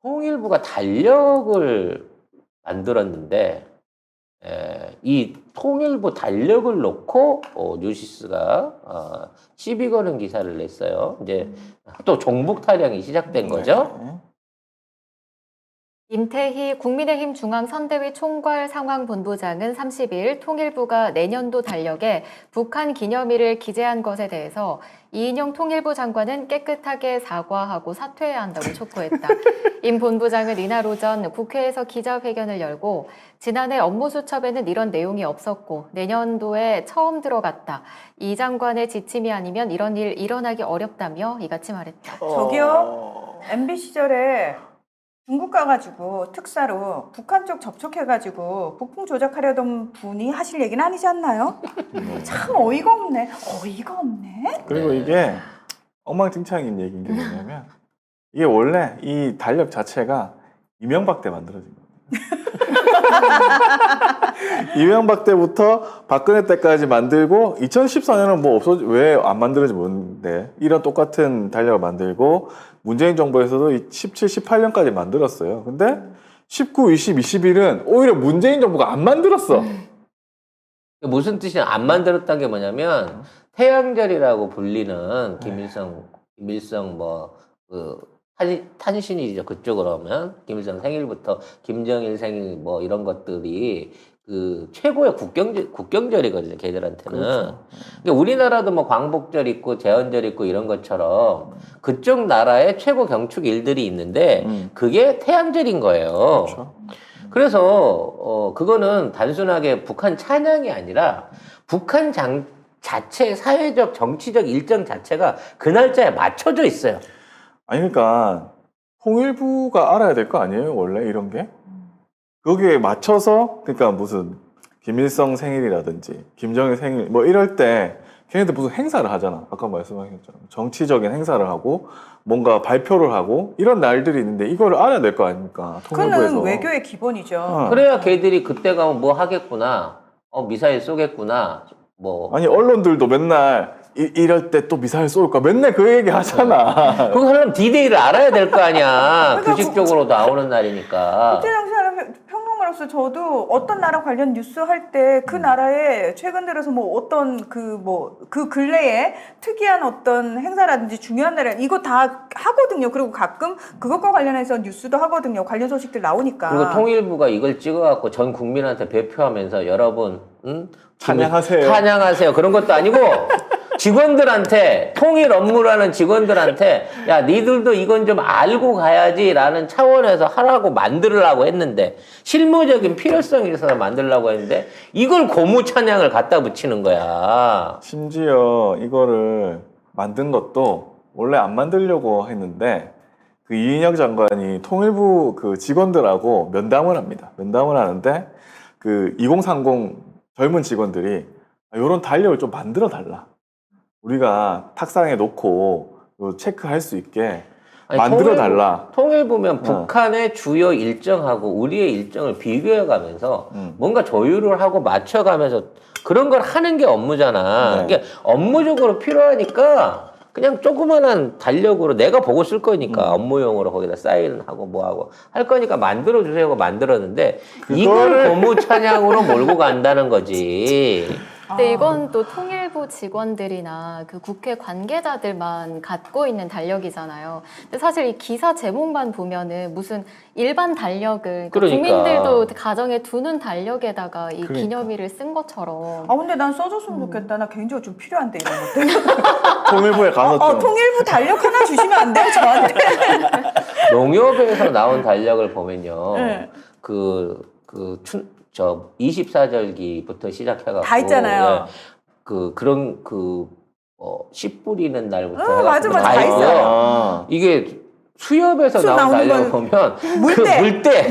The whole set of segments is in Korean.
통일부가 달력을 만들었는데 이 통일부 달력을 놓고 뉴시스가 시비 거는 기사를 냈어요. 이제 또 종북 타령이 시작된 거죠. 임태희 국민의힘 중앙선대위 총괄 상황본부장은 30일 통일부가 내년도 달력에 북한 기념일을 기재한 것에 대해서 이인영 통일부 장관은 깨끗하게 사과하고 사퇴해야 한다고 촉구했다. 임 본부장은 이날 오전 국회에서 기자회견을 열고 지난해 업무수첩에는 이런 내용이 없었고 내년도에 처음 들어갔다. 이 장관의 지침이 아니면 이런 일 일어나기 어렵다며 이같이 말했다. 저기요, MB 시절에 중국 가가지고 특사로 북한 쪽 접촉해가지고 북풍 조작하려던 분이 하실 얘기는 아니지 않나요? 참 어이가 없네. 어이가 없네. 그리고 이게 엉망진창인 얘기인 게 뭐냐면 이게 원래 이 달력 자체가 이명박 때 만들어진 겁니다. 이명박 때부터 박근혜 때까지 만들고 2014년은 뭐 왜 안 만들어지 모르는데 이런 똑같은 달력을 만들고 문재인 정부에서도 17, 18년까지 만들었어요. 근데 19, 20, 21은 오히려 문재인 정부가 안 만들었어. 무슨 뜻이냐? 안 만들었다는 게 뭐냐면 태양절이라고 불리는 김일성 탄신일이죠. 그쪽으로 하면 김일성 생일부터 김정일 생일 뭐 이런 것들이 그 최고의 국경절이거든요. 걔들한테는. 그렇죠. 그러니까 우리나라도 뭐 광복절 있고 제헌절 있고 이런 것처럼 그쪽 나라의 최고 경축 일들이 있는데 그게 태양절인 거예요. 그렇죠. 그래서 그거는 단순하게 북한 찬양이 아니라 북한 자체 사회적 정치적 일정 자체가 그 날짜에 맞춰져 있어요. 아니 그러니까 통일부가 알아야 될 거 아니에요? 원래 이런 게? 거기에 맞춰서 그러니까 무슨 김일성 생일이라든지 김정일 생일 뭐 이럴 때 걔네들 무슨 행사를 하잖아. 아까 말씀하신 것처럼 정치적인 행사를 하고 뭔가 발표를 하고 이런 날들이 있는데 이거를 알아야 될 거 아닙니까? 통일부에서. 그거는 외교의 기본이죠. 그래야 걔들이 그때 가면 뭐 하겠구나. 미사일 쏘겠구나. 뭐. 아니 언론들도 맨날 이럴 때 또 미사일 쏠까 맨날 그 얘기 하잖아. 그거 하려면 디데이를 알아야 될 거 아니야. 그러니까 규칙적으로 나오는 날이니까. 그때 당시 평론가로서 저도 어떤 나라 관련 뉴스 할 때 그 나라에 최근 들어서 뭐 어떤 그 근래에 특이한 어떤 행사라든지 중요한 날에 이거 다 하거든요. 그리고 가끔 그것과 관련해서 뉴스도 하거든요. 관련 소식들 나오니까. 그리고 통일부가 이걸 찍어갖고 전 국민한테 배표하면서 여러분, 찬양하세요. 찬양하세요. 그런 것도 아니고 직원들한테 통일 업무라는 직원들한테 야 니들도 이건 좀 알고 가야지라는 차원에서 하라고 만들으려고 했는데 실무적인 필요성이 있어서 만들려고 했는데 이걸 고무 찬양을 갖다 붙이는 거야. 심지어 이거를 만든 것도 원래 안 만들려고 했는데 그 이인영 장관이 통일부 그 직원들하고 면담을 합니다. 면담을 하는데 그 2030 젊은 직원들이 이런 달력을 좀 만들어 달라. 우리가 탁상에 놓고 체크할 수 있게 만들어 달라. 통일부면 북한의 주요 일정하고 우리의 일정을 비교해가면서 뭔가 조율을 하고 맞춰가면서 그런 걸 하는 게 업무잖아. 네. 그러니까 업무적으로 필요하니까 그냥 조그만한 달력으로 내가 보고 쓸 거니까 업무용으로 거기다 사인하고 뭐하고 할 거니까 만들어주세요 하고 만들었는데 이걸 고무 찬양으로 몰고 간다는 거지. 근데 이건 또 통일부 직원들이나 그 국회 관계자들만 갖고 있는 달력이잖아요. 근데 사실 이 기사 제목만 보면은 무슨 일반 달력을 그러니까. 국민들도 가정에 두는 달력에다가 이 그러니까. 기념일을 쓴 것처럼. 근데 난 써줬으면 좋겠다. 나 개인적으로 좀 필요한데 이런 것들. 통일부에 가서 좀 통일부 달력 하나 주시면 안 돼요 저한테? 농협에서 나온 달력을 보면요. 네. 저 24절기부터 시작해갖고 다 있잖아요. 그런 씨 뿌리는 날부터 맞아, 해갖고 맞아. 다 다 있고요. 있어요. 이게 수협에서 수협 나온 나오는 달력을 건 보면 물때.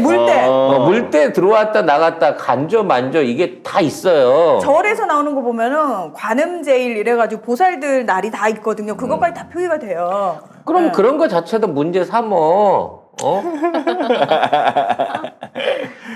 물때 들어왔다 나갔다 간조 만조 이게 다 있어요. 절에서 나오는 거 보면은 관음제일 이래가지고 보살들 날이 다 있거든요. 그것까지 다 표기가 돼요. 그럼 네. 그런 거 자체도 문제 삼어.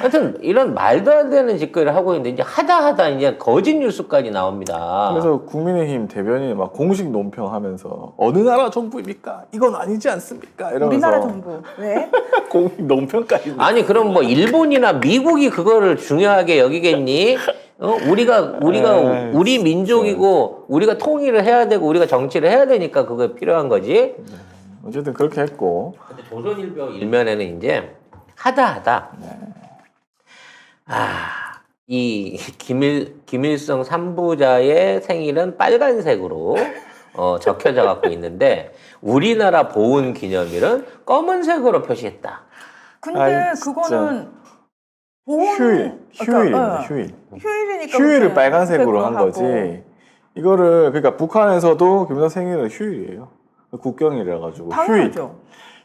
하여튼 이런 말도 안 되는 짓거리를 하고 있는데 이제 하다 이제 거짓 뉴스까지 나옵니다. 그래서 국민의힘 대변인이 막 공식 논평하면서 어느 나라 정부입니까? 이건 아니지 않습니까? 이러면서 우리나라 정부 왜? 공식 논평까지. 아니 그럼 뭐 일본이나 미국이 그거를 중요하게 여기겠니? 우리가 에이, 우리 민족이고 우리가 통일을 해야 되고 우리가 정치를 해야 되니까 그거 필요한 거지. 어쨌든 그렇게 했고. 근데 조선일보 일면에는 이제 하다 이 김일성 3부자의 생일은 빨간색으로 적혀져 갖고 있는데 우리나라 보훈 기념일은 검은색으로 표시했다. 근데 아이, 진짜. 그거는 보훈 휴일입니다. 휴일. 휴일이니까 휴일을 그렇게 빨간색으로 한 하고. 거지. 이거를 그러니까 북한에서도 김일성 생일은 휴일이에요. 국경일이라 가지고 휴일. 당연하죠.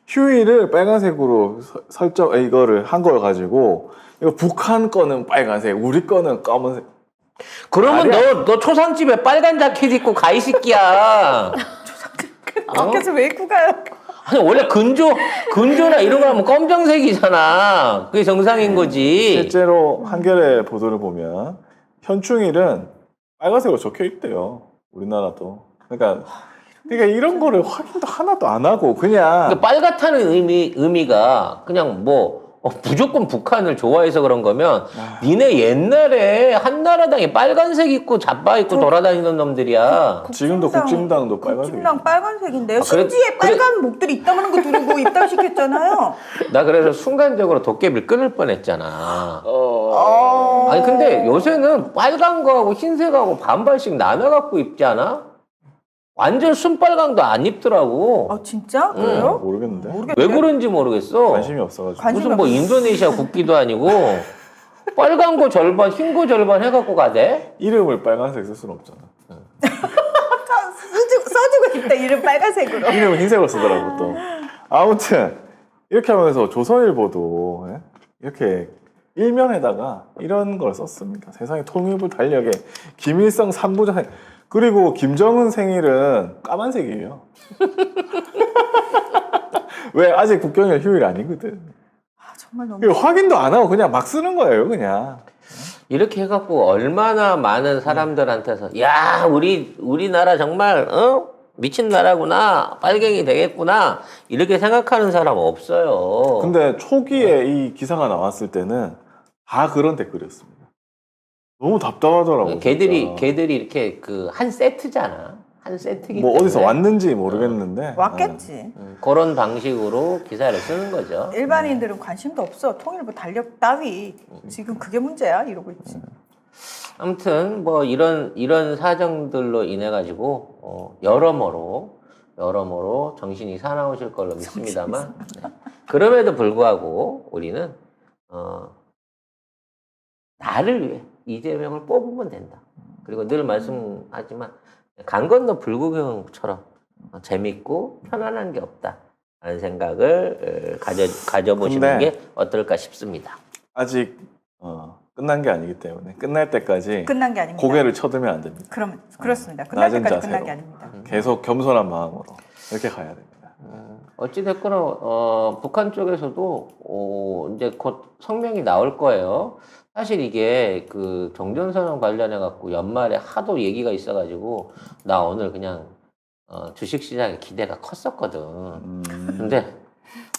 휴일을 빨간색으로 설정 이거를 한 걸 가지고 이거 북한 거는 빨간색, 우리 거는 검은색. 그러면 말이야. 너 초상집에 빨간 자켓 입고 가 이 새끼야. 밖에서 왜 입고 가요? 아니 원래 근조나 이런 거 하면 검정색이잖아. 그게 정상인 거지. 실제로 한겨레 보도를 보면 현충일은 빨간색으로 적혀 있대요. 우리나라도. 그러니까 이런 거를 확인도 하나도 안 하고 그냥 그러니까 빨갛다는 의미가 그냥 뭐 무조건 북한을 좋아해서 그런 거면 니네 옛날에 한나라당이 빨간색 입고 잡바 입고 돌아다니는 놈들이야. 지금도 국진당도 빨간색. 국진당 빨간색인데요. 그래- 심지에 빨간 목들이 있다는 거 두르고 입당시켰잖아요. 나 그래서 순간적으로 도깨비를 끊을 뻔했잖아. 어... 아니 근데 요새는 빨간 거하고 흰색하고 반반씩 나눠갖고 입지 않아? 완전 순빨강도 안 입더라고. 아 진짜? 그래요? 모르겠는데. 왜 그런지 모르겠어. 관심이 없어가지고. 관심이 무슨 뭐 없어. 인도네시아 국기도 아니고 빨간 거 절반, 흰 거 절반 해갖고 가대? 이름을 빨간색 쓸 수는 없잖아. 써주고 싶다 이름 빨간색으로. 이름을 흰색으로 쓰더라고 또. 아무튼 이렇게 하면서 조선일보도 예? 이렇게 일면에다가 이런 걸 썼습니다. 세상의 통일부 달력에 김일성 3부자 생 그리고 김정은 생일은 까만색이에요. 왜 아직 국경일 휴일 아니거든. 아, 정말 너무. 이거 확인도 안 하고 그냥 막 쓰는 거예요, 그냥. 이렇게 해갖고 얼마나 많은 사람들한테서 야 우리나라 정말 미친 나라구나 빨갱이 되겠구나 이렇게 생각하는 사람 없어요. 근데 초기에 이 기사가 나왔을 때는 다 그런 댓글이었습니다. 너무 답답하더라고요. 걔들이 진짜. 이렇게 그 한 세트잖아. 한 세트기 뭐 때문에 어디서 왔는지 모르겠는데 왔겠지. 그런 방식으로 기사를 쓰는 거죠. 일반인들은 관심도 없어. 통일부 달력 따위. 지금 그게 문제야. 이러고 있지. 아무튼 뭐 이런 사정들로 인해 가지고 여러모로 정신이 사나우실 걸로 믿습니다만 그럼에도 불구하고 우리는 나를 위해 이재명을 뽑으면 된다. 그리고 늘 말씀하지만 강 건너 불구경처럼 재밌고 편안한 게 없다라는 생각을 가져보시는 근데 게 어떨까 싶습니다. 아직 끝난 게 아니기 때문에 끝날 때까지 끝난 게 아닙니다. 고개를 쳐들면 안 됩니다. 그렇습니다. 끝날 낮은 때까지 자세로. 끝난 게 아닙니다. 계속 겸손한 마음으로 이렇게 가야 됩니다. 어찌됐거나 북한 쪽에서도 이제 곧 성명이 나올 거예요. 사실 이게 그 종전선언 관련해 갖고 연말에 하도 얘기가 있어가지고 나 오늘 그냥 주식시장에 기대가 컸었거든. 근데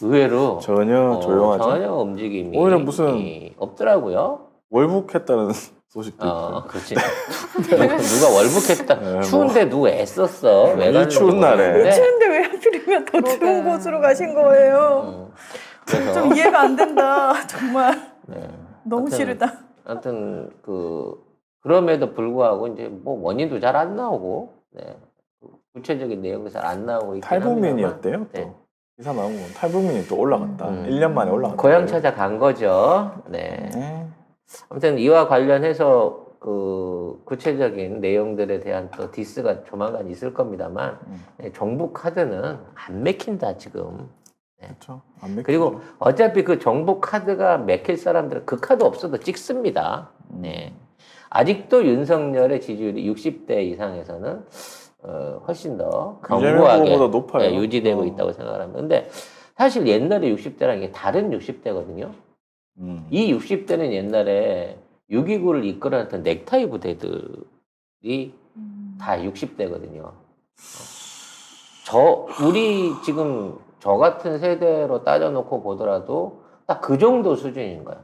의외로 전혀 조용하죠. 전혀 움직임이 오히려 무슨 없더라고요. 월북했다는 소식도 있고. 그렇지. 누가 월북했다. 뭐. 추운데 누가 애썼어. 왜 이 가는지 추운 날에. 모르겠는데. 추운데 왜 하필이면 더 추운 곳으로 가신 거예요? 그래서 좀 이해가 안 된다. 정말 네. 너무 하여튼, 싫다. 하여튼 그럼에도 불구하고 이제 뭐 원인도 잘 안 나오고 네. 구체적인 내용도 잘 안 나오고 있긴 탈북민이었대요. 또 네. 기사 나오면 탈북민이 또 올라갔다. 1년 만에 올라갔다. 고향 찾아간 거죠. 네. 네. 아무튼 이와 관련해서 그 구체적인 내용들에 대한 또 디스가 조만간 있을 겁니다만 네, 정부 카드는 안 맥힌다 지금. 그렇죠. 안 믿기죠. 그리고 어차피 그 정부 카드가 맥힐 사람들은 그 카드 없어도 찍습니다. 네. 아직도 윤석열의 지지율이 60대 이상에서는 훨씬 더 견고하게 이재명 후보보다 높아요. 유지되고 있다고 생각을 합니다. 근데 사실 옛날에 60대라는 게 다른 60대거든요. 이 60대는 옛날에 6.29를 이끌어냈던 넥타이 부대들이 다 60대거든요. 우리 지금 저 같은 세대로 따져놓고 보더라도 딱 그 정도 수준인 거야.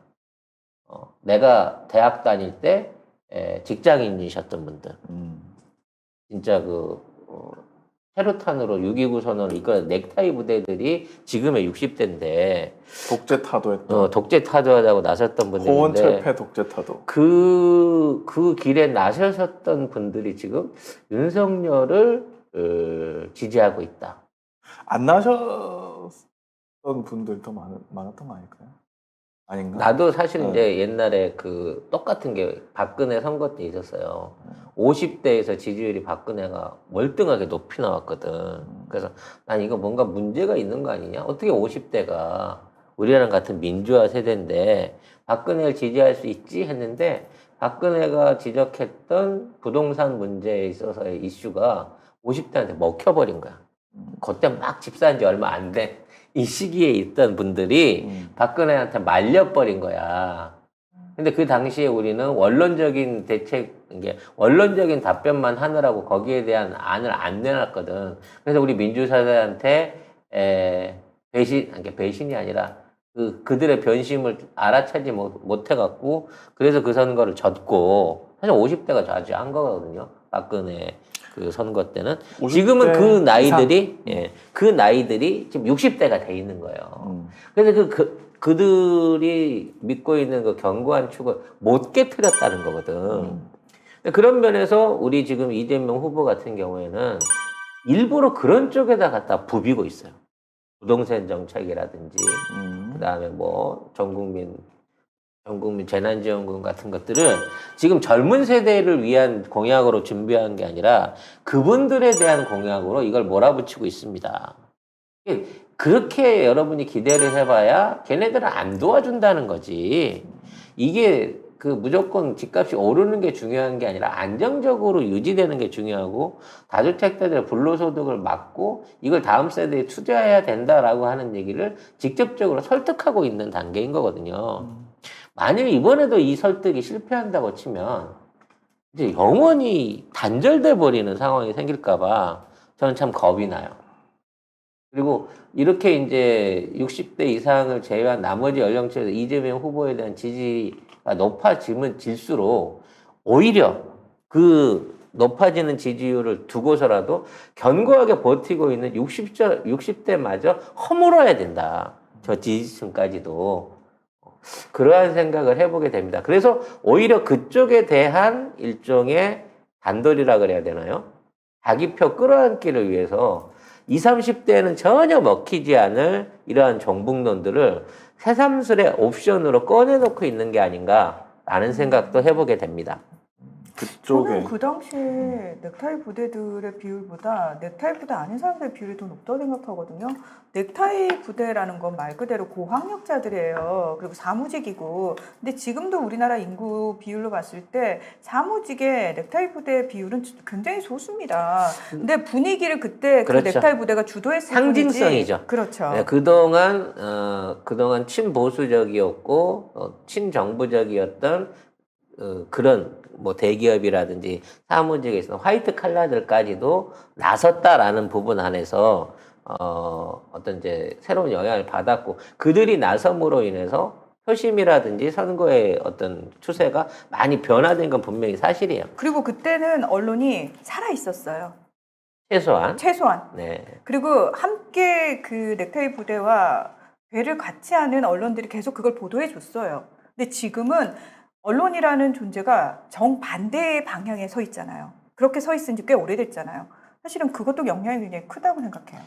내가 대학 다닐 때 직장인이셨던 분들. 진짜 체류탄으로 6.29 선언을 이끌어 넥타이 부대들이 지금의 60대인데 독재 타도했던 독재 타도하자고 나섰던 분들인데 호원철폐 독재 타도. 그 길에 나서셨던 분들이 지금 윤석열을 지지하고 있다. 안 나셨던 분들도 많았던 거 아닐까요? 아닌가? 나도 사실 네. 이제 옛날에 똑같은 게 박근혜 선거 때 있었어요. 50대에서 지지율이 박근혜가 월등하게 높이 나왔거든. 그래서 난 이거 뭔가 문제가 있는 거 아니냐? 어떻게 50대가 우리랑 같은 민주화 세대인데 박근혜를 지지할 수 있지? 했는데 박근혜가 지적했던 부동산 문제에 있어서의 이슈가 50대한테 먹혀버린 거야. 그때 막 집사한 지 얼마 안 된 이 시기에 있던 분들이 박근혜한테 말려버린 거야. 근데 그 당시에 우리는 원론적인 원론적인 답변만 하느라고 거기에 대한 안을 안 내놨거든. 그래서 우리 민주사회한테 배신이 아니라 그들의 변심을 알아차지 못해갖고 그래서 그 선거를 졌고 사실 50대가 좌지한 거거든요. 박근혜 그 선거 때는. 지금은 그 나이들이 그 나이들이 지금 60대가 돼 있는 거예요. 그래서 그들이 믿고 있는 그 견고한 축을 못 깨트렸다는 거거든. 그런 면에서 우리 지금 이재명 후보 같은 경우에는 일부러 그런 쪽에다 갖다 부비고 있어요. 부동산 정책이라든지, 그 다음에 전국민 재난지원금 같은 것들을 지금 젊은 세대를 위한 공약으로 준비한 게 아니라 그분들에 대한 공약으로 이걸 몰아붙이고 있습니다. 그렇게 여러분이 기대를 해봐야 걔네들은 안 도와준다는 거지. 이게 무조건 집값이 오르는 게 중요한 게 아니라 안정적으로 유지되는 게 중요하고 다주택자들의 불로소득을 막고 이걸 다음 세대에 투자해야 된다라고 하는 얘기를 직접적으로 설득하고 있는 단계인 거거든요. 만약에 이번에도 이 설득이 실패한다고 치면 이제 영원히 단절돼 버리는 상황이 생길까봐 저는 참 겁이 나요. 그리고 이렇게 이제 60대 이상을 제외한 나머지 연령층에서 이재명 후보에 대한 지지가 높아지면 질수록 오히려 그 높아지는 지지율을 두고서라도 견고하게 버티고 있는 60대마저 허물어야 된다. 저 지지층까지도. 그러한 생각을 해보게 됩니다. 그래서 오히려 그쪽에 대한 일종의 단돌이라 그래야 되나요? 자기 표 끌어안기를 위해서 20, 30대에는 전혀 먹히지 않을 이러한 정북론들을 새삼스레 옵션으로 꺼내놓고 있는 게 아닌가라는 생각도 해보게 됩니다. 그쪽에 저는 그 당시에 넥타이 부대들의 비율보다 넥타이 부대 아닌 사람들의 비율이 더 높다고 생각하거든요. 넥타이 부대라는 건 말 그대로 고학력자들이에요. 그리고 사무직이고. 근데 지금도 우리나라 인구 비율로 봤을 때 사무직의 넥타이 부대 비율은 굉장히 소수입니다. 근데 분위기를 그때 그렇죠. 그 넥타이 부대가 주도했을 상징성이죠. 뿐이지. 그렇죠. 네, 그동안 친보수적이었고 친정부적이었던 그런 대기업이라든지 사무직에 있어서 화이트 칼라들까지도 나섰다라는 부분 안에서 어떤 이제 새로운 영향을 받았고 그들이 나섬으로 인해서 표심이라든지 선거의 어떤 추세가 많이 변화된 건 분명히 사실이에요. 그리고 그때는 언론이 살아 있었어요. 최소한. 네. 그리고 함께 그 넥타이 부대와 배를 같이 하는 언론들이 계속 그걸 보도해 줬어요. 근데 지금은 언론이라는 존재가 정반대의 방향에 서 있잖아요. 그렇게 서 있은 지 꽤 오래됐잖아요. 사실은 그것도 영향이 굉장히 크다고 생각해요.